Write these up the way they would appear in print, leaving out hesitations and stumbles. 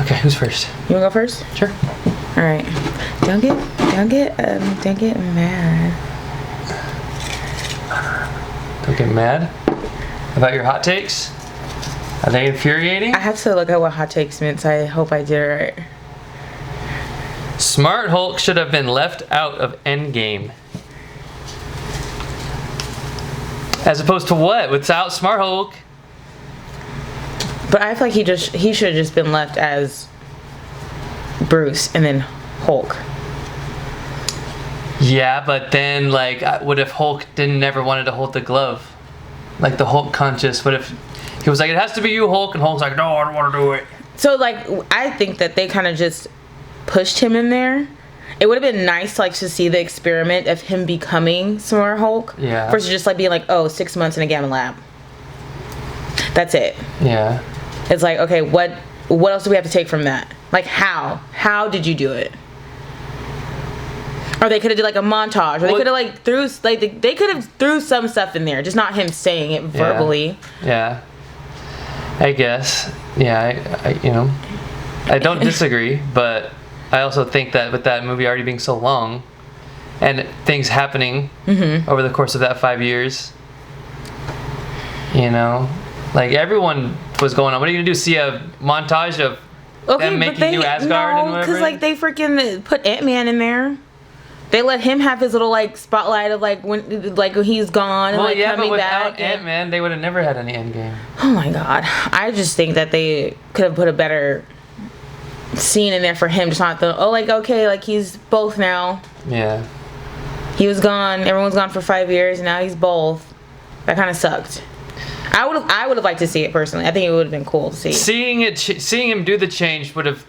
Okay, who's first? You wanna go first? Sure. All right. Don't get mad. Don't get mad about your hot takes. Are they infuriating? I have to look at what hot takes meant, so I hope I did it right. Smart Hulk should have been left out of Endgame. As opposed to what? Without Smart Hulk? But I feel like he should have just been left as Bruce and then Hulk. Yeah, but then like, what if Hulk never wanted to hold the glove? Like the Hulk conscious. What if he was like, it has to be you, Hulk, and Hulk's like, no, I don't want to do it. So like, I think that they kind of just pushed him in there. It would have been nice like to see the experiment of him becoming Smart Hulk. Yeah. Versus just like being like, oh, 6 months in a gamma lab. That's it. Yeah. It's like, okay, what else do we have to take from that? Like, how did you do it? Or they could have did like a montage, or they could have like they could have threw some stuff in there, just not him saying it verbally. Yeah. I guess. Yeah. I don't disagree, but I also think that with that movie already being so long, and things happening over the course of that 5 years, like everyone was going on. What are you gonna do? See a montage of them making new Asgard and whatever? Because like they freaking put Ant-Man in there. They let him have his little like spotlight of like when he's gone and well, yeah, coming but without back. Ant-Man, they would have never had any Endgame. Oh my god! I just think that they could have put a better scene in there for him. Just not he's both now. Yeah. He was gone. Everyone's gone for 5 years. And now he's both. That kind of sucked. I would have liked to see it personally. I think it would have been cool to see. Seeing him do the change would have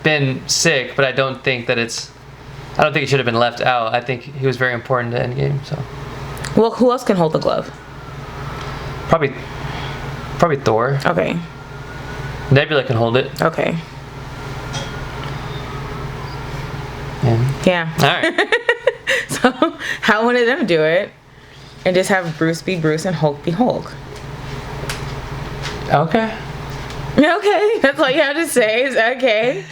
been sick, but I don't think it should have been left out. I think he was very important to Endgame. So. Well, who else can hold the glove? Probably Thor. Okay. Nebula can hold it. Okay. Yeah. All right. So, how one of them do it, and just have Bruce be Bruce and Hulk be Hulk. Okay. Okay, that's all you have to say is okay.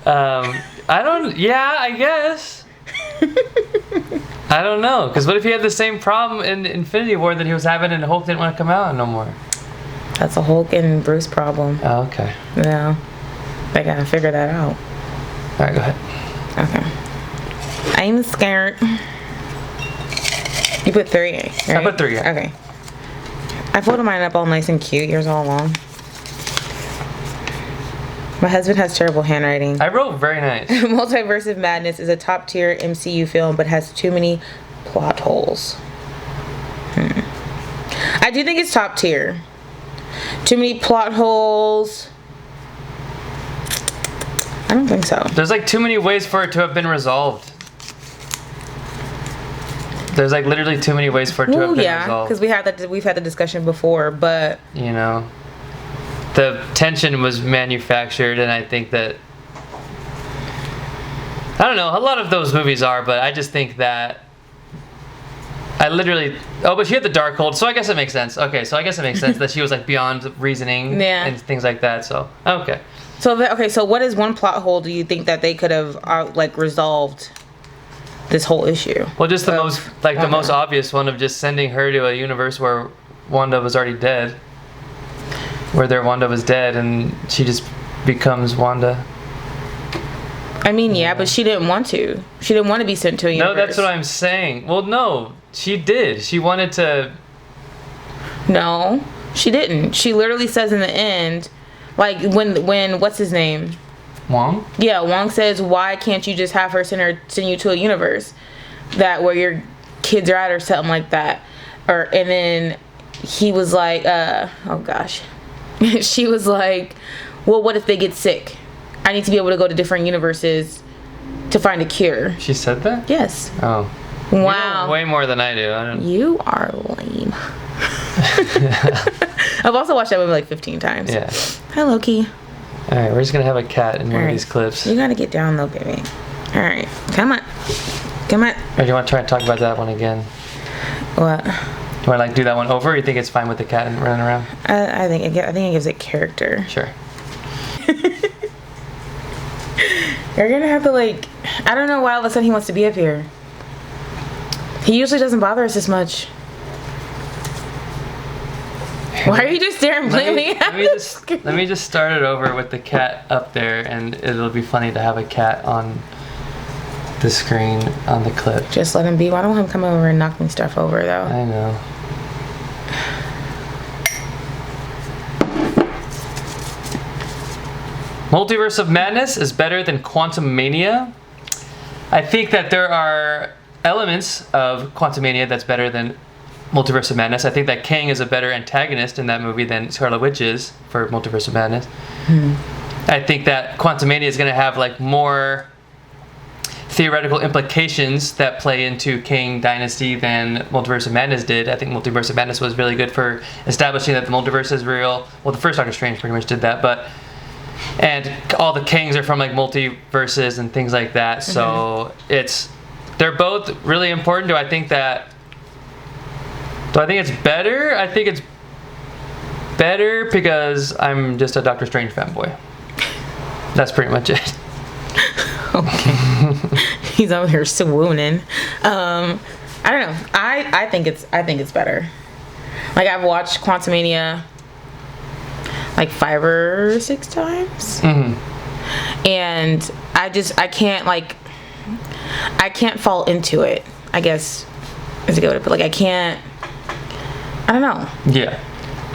I guess. I don't know, because what if he had the same problem in Infinity War that he was having and Hulk didn't want to come out no more? That's a Hulk and Bruce problem. Oh, okay. Yeah. They gotta figure that out. Alright, go ahead. Okay. I'm scared. You put 3, right? I put 3, yeah. Okay. I folded mine up all nice and cute. Yours all long. My husband has terrible handwriting. I wrote very nice. Multiverse of Madness is a top-tier MCU film, but has too many plot holes. I do think it's top tier. Too many plot holes. I don't think so. There's like too many ways for it to have been resolved. There's like literally too many ways for it to have been resolved. Because we've had the discussion before, but the tension was manufactured, and I think that I don't know. A lot of those movies are, but I just think that but she had the Darkhold, so I guess it makes sense. Okay, so I guess it makes sense that she was like beyond reasoning and things like that. So okay. So what is one plot hole do you think that they could have resolved this whole issue? Well, just the most obvious one of just sending her to a universe where Wanda was already dead, where their Wanda was dead, and she just becomes Wanda. I mean, yeah, but she didn't want to. She didn't want to be sent to a universe. No, that's what I'm saying. Well, no, she did. She wanted to. No, she didn't. She literally says in the end, like when what's his name? Wong? Yeah, Wong says, why can't you just have her send you to a universe where your kids are at or something like that? And then he was like, oh gosh. She was like, well, what if they get sick? I need to be able to go to different universes to find a cure. She said that? Yes. Oh. Wow. You know way more than I do. You are lame. I've also watched that movie like 15 times. Yeah. Hi, Loki. All right, we're just going to have a cat in one of these clips. You got to get down though, baby. All right. Come on. Come on. Or do you want to try and talk about that one again? What? Do you want to do that one over, or you think it's fine with the cat running around? I think it gives it character. Sure. You're gonna have to like. I don't know why all of a sudden he wants to be up here. He usually doesn't bother us this much. Why are you just staring blankly at me? Let me just start it over with the cat up there, and it'll be funny to have a cat on the screen on the clip. Just let him be. Why don't him come over and knock me stuff over though? I know. Multiverse of Madness is better than Quantum Mania. I think that there are elements of Quantum Mania that's better than Multiverse of Madness. I think that Kang is a better antagonist in that movie than Scarlet Witch is for Multiverse of Madness. I think that Quantum Mania is going to have like more theoretical implications that play into Kang Dynasty than Multiverse of Madness did. I think Multiverse of Madness was really good for establishing that the multiverse is real. Well, the first Doctor Strange pretty much did that, and all the Kangs are from like multiverses and things like that. So they're both really important. Do I think it's better? I think it's better because I'm just a Doctor Strange fanboy. That's pretty much it. Okay. He's over here swooning. I don't know. I think it's better. Like I've watched Quantumania like 5 or 6 times. And I can't fall into it, I guess is a good way to put it. Like I don't know. Yeah.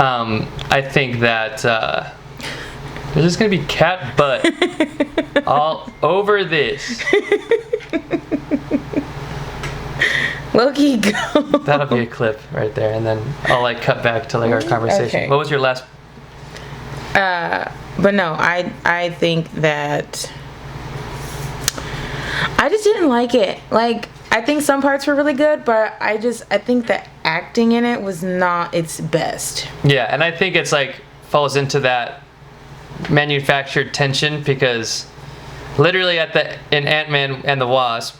I think that there's just gonna be cat butt all over this. Loki, go. That'll be a clip right there, and then I'll like cut back to like our conversation. Okay. What was your last? But no, I think that I just didn't like it. Like I think some parts were really good, but I think the acting in it was not its best. Yeah, and I think it's like falls into that manufactured tension because literally in Ant-Man and the Wasp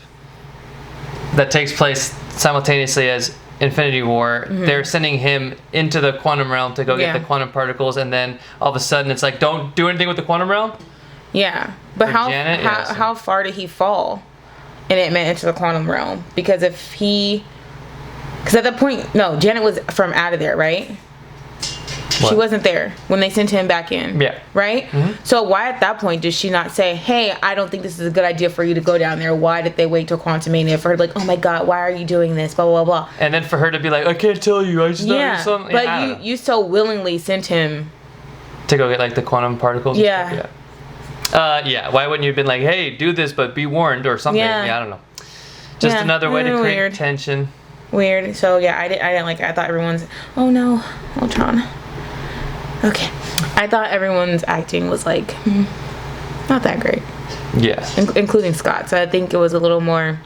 that takes place simultaneously as Infinity War, they're sending him into the quantum realm to go get the quantum particles, and then all of a sudden it's like, don't do anything with the quantum realm. Yeah, but how far did he fall? And it meant into the quantum realm because at that point, no, Janet was from out of there, right? What? She wasn't there when they sent him back in. Yeah. Right? So why at that point did she not say, hey, I don't think this is a good idea for you to go down there? Why did they wait till Quantumania for her to be like, oh my God, why are you doing this? Blah, blah, blah. And then for her to be like, I can't tell you. I just know something. But you so willingly sent him to go get like the quantum particles. Yeah. Yeah. Why wouldn't you have been like, hey, do this, but be warned or something? Yeah, I don't know. Just another way to create tension. Weird. So yeah, I didn't like it. I thought everyone's, oh no, Ultron. Okay. I thought everyone's acting was like not that great. Yeah. Including Scott. So I think it was a little more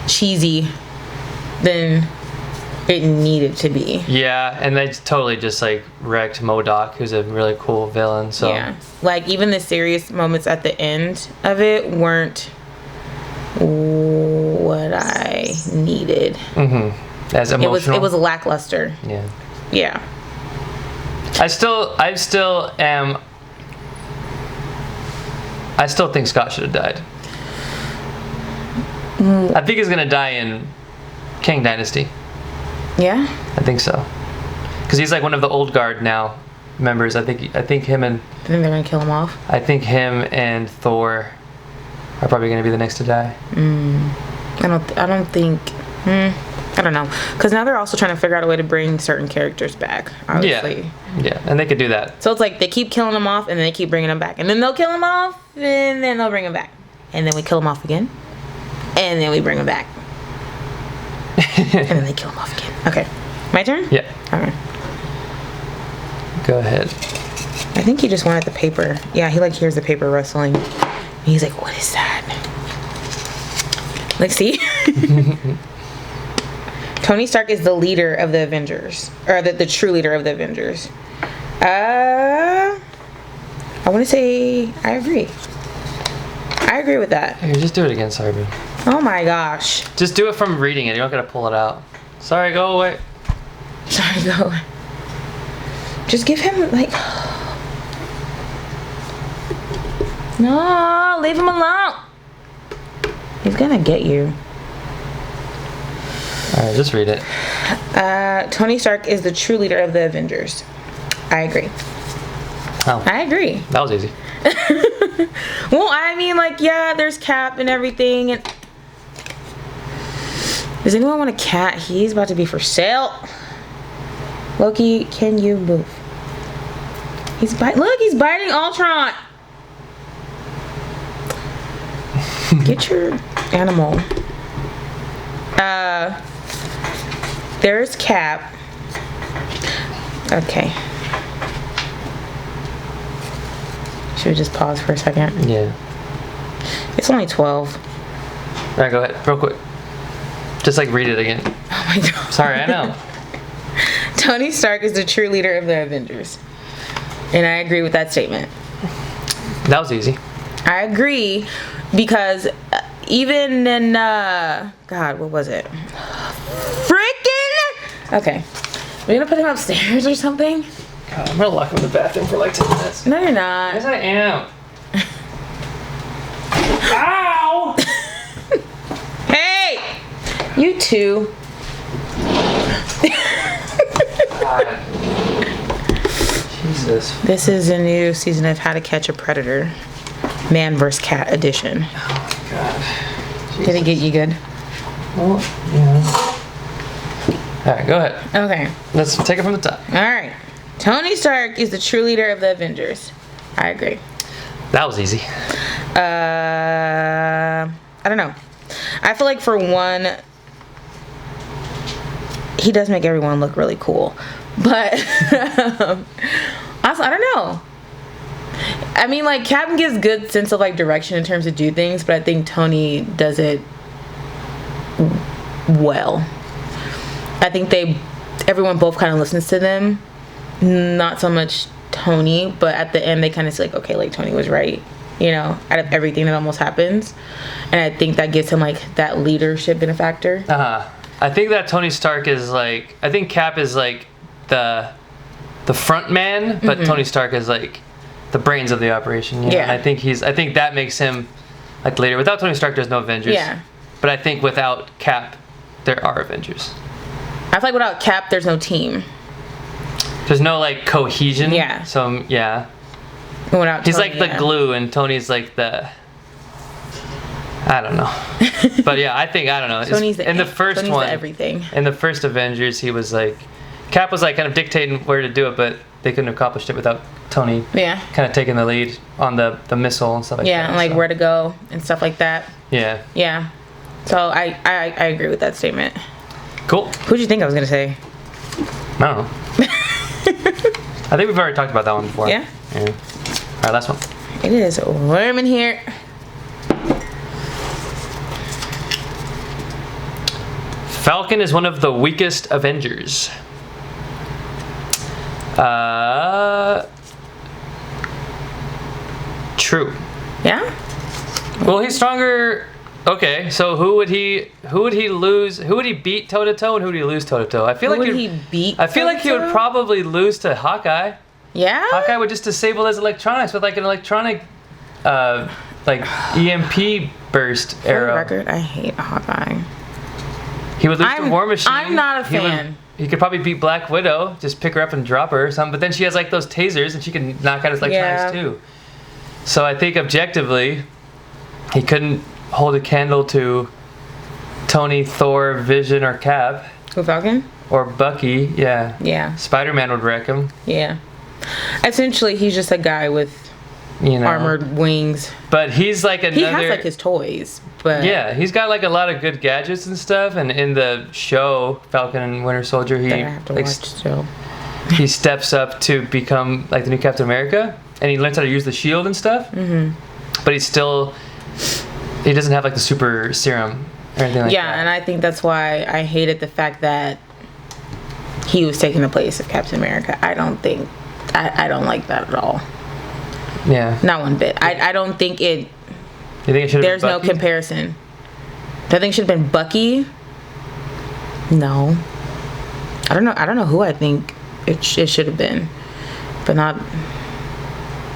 cheesy than it needed to be. Yeah, and they totally just like wrecked MODOK, who's a really cool villain. So yeah, like even the serious moments at the end of it weren't what I needed. As emotional. It was lackluster. Yeah. Yeah. I still think Scott should have died. I think he's gonna die in Kang Dynasty. Yeah? I think so. Because he's like one of the old guard now members. I think him and... I think they're going to kill him off? I think him and Thor are probably going to be the next to die. I don't think... I don't know. Because now they're also trying to figure out a way to bring certain characters back, obviously. Yeah, and they could do that. So it's like they keep killing them off and then they keep bringing them back. And then they'll kill them off and then they'll bring them back. And then we kill them off again. And then we bring them back. And then they kill him off again. Okay. My turn? Yeah. Okay. Go ahead. I think he just wanted the paper. Yeah, he like hears the paper rustling. And he's like, what is that? Like, see? Tony Stark is the leader of the Avengers. Or the true leader of the Avengers. I want to say I agree. I agree with that. Here, just do it again, Sarby. Oh my gosh. Just do it from reading it. You don't gotta pull it out. Sorry, go away. Sorry, go away. Just give him like... No, leave him alone. He's gonna get you. Alright, just read it. Tony Stark is the true leader of the Avengers. I agree. Oh. I agree. That was easy. Well, I mean, like, yeah, there's Cap and everything. And does anyone want a cat? He's about to be for sale. Loki, can you move? Look, he's biting Ultron. Get your animal. There's Cap. Okay. Should we just pause for a second? Yeah. It's only 12. Alright, go ahead. Real quick. Just like read it again. Oh my god. Sorry, I know. Tony Stark is the true leader of the Avengers. And I agree with that statement. That was easy. I agree because even in God, what was it? Freaking. Okay, we're gonna put him upstairs or something. God, I'm gonna lock him in the bathroom for like 10 minutes. No, you're not. Yes, I am. Ow! Hey, you two. God. Jesus. This is a new season of How to Catch a Predator, Man vs. Cat edition. Oh my God. Jesus. Did it get you good? Well, yeah. Alright, go ahead. Okay. Let's take it from the top. All right. Tony Stark is the true leader of the Avengers. I agree. That was easy. I don't know. I feel like for one, he does make everyone look really cool. But also, I don't know. I mean, like, Captain gives good sense of like direction in terms of do things, but I think Tony does it well. I think everyone both kind of listens to them. Not so much Tony, but at the end they kind of say like, okay, like Tony was right, you know, out of everything that almost happens. And I think that gives him like that leadership benefactor. I think that Tony Stark is like, I think Cap is like the front man, but Tony Stark is like the brains of the operation. You know? Yeah. And I think that makes him like the leader. Without Tony Stark, there's no Avengers. Yeah. But I think without Cap, there are Avengers. I feel like without Cap, there's no team. There's no like cohesion. Yeah. So yeah. Without He's Tony, like the glue, and Tony's like the. I don't know. But yeah, I don't know. Tony's in the first Tony's one, the everything. In the first Avengers, he was like, Cap was like kind of dictating where to do it, but they couldn't have accomplished it without Tony. Yeah. Kind of taking the lead on the missile and stuff like that. Yeah, and like so. where to go and stuff like that. Yeah. Yeah. So I agree with that statement. Cool. Who'd you think I was gonna say? I don't know. I think we've already talked about that one before. Yeah? Yeah. All right, last one. It is warm in here. Falcon is one of the weakest Avengers. True. Yeah? Well, he's stronger. Okay, so who would he lose? Who would he beat toe to toe, and who would he lose toe to toe? I feel Who like would he beat? I feel like he would probably lose to Hawkeye. Yeah? Hawkeye would just disable his electronics with like an electronic, like EMP burst For the arrow. record, I hate Hawkeye. He would lose to War Machine. I'm not a fan. He could probably beat Black Widow, just pick her up and drop her or something. But then she has like those tasers, and she can knock out his electronics too. So I think objectively, he couldn't hold a candle to Tony, Thor, Vision, or Cap. Who, Falcon? Or Bucky, yeah. Yeah. Spider-Man would wreck him. Yeah. Essentially, he's just a guy with armored wings. But he's like another... He has like his toys, but... Yeah, he's got like a lot of good gadgets and stuff. And in the show, Falcon and Winter Soldier, he that I have to watch still. He steps up to become like the new Captain America. And he learns how to use the shield and stuff. Mm-hmm. But he's still... He doesn't have like the super serum or anything like that. Yeah, and I think that's why I hated the fact that he was taking the place of Captain America. I don't like that at all. Yeah. Not one bit. I don't think it... You think it should have There's been no Bucky? comparison. Do I think it should have been Bucky? No. I don't know who I think it should have been. But not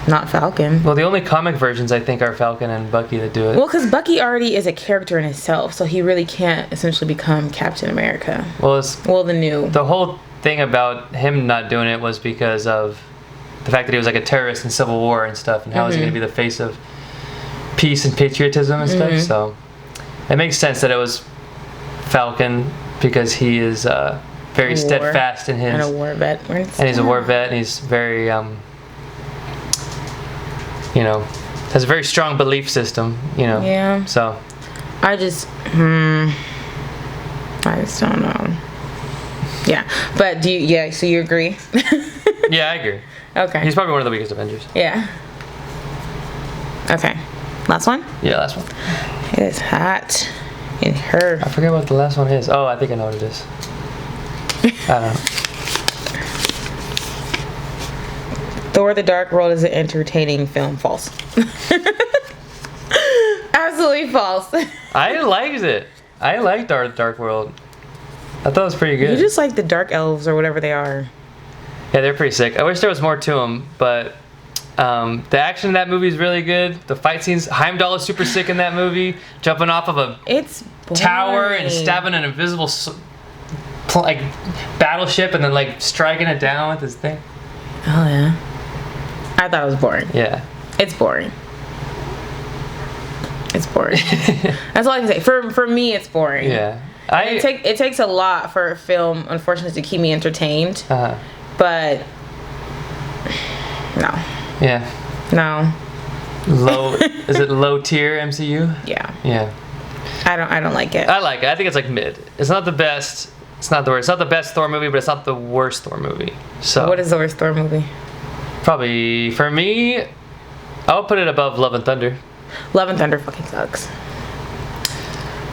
Not Falcon. Well, the only comic versions I think are Falcon and Bucky that do it. Well, because Bucky already is a character in himself, so he really can't essentially become Captain America. Well, the whole thing about him not doing it was because of the fact that he was like a terrorist in Civil War and stuff, and how is he going to be the face of peace and patriotism and stuff? So it makes sense that it was Falcon because he is very steadfast in his... And a war vet. And he's a war vet, and he's very, has a very strong belief system, Yeah. So... I just don't know. Yeah. But so you agree? Yeah, I agree. Okay. He's probably one of the weakest Avengers. Yeah. Okay. Last one? Yeah, last one. It is hot in her. I forget what the last one is. Oh, I think I know what it is. I don't know. Thor: The Dark World is an entertaining film. False. Absolutely false. I liked it. I liked Dark World. I thought it was pretty good. You just like the dark elves or whatever they are. Yeah, they're pretty sick. I wish there was more to them, but the action in that movie is really good. The fight scenes, Heimdall is super sick in that movie, jumping off of a tower and stabbing an invisible battleship and then striking it down with his thing. Oh yeah. I thought it was boring. Yeah. It's boring. It's boring. That's all I can say. For me, it's boring. Yeah. It takes a lot for a film, unfortunately, to keep me entertained. But no. Yeah. No. Is it low tier MCU? Yeah. Yeah. I don't like it. I like it. I think it's mid. It's not the best. It's not the worst. It's not the best Thor movie, but it's not the worst Thor movie. So. What is the worst Thor movie? Probably for me, I'll put it above Love and Thunder. Love and Thunder fucking sucks.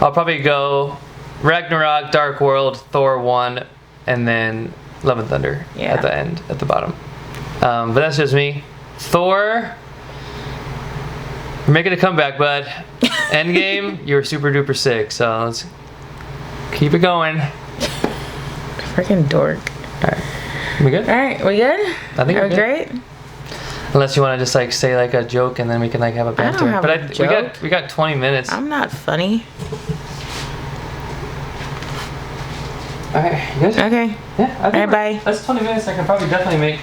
I'll probably go Ragnarok, Dark World, Thor 1, and then Love and Thunder at the end, at the bottom. But that's just me. Thor, we're making a comeback, bud. Endgame, you're super duper sick, so let's keep it going. Freaking dork. Alright. We good? Alright, we good? I think we're good. Great. Unless you want to just say a joke and then we can have a banter. I don't have a joke. We got 20 minutes. I'm not funny. Alright, you good? Okay. Yeah, I think bye. That's 20 minutes I can probably definitely make.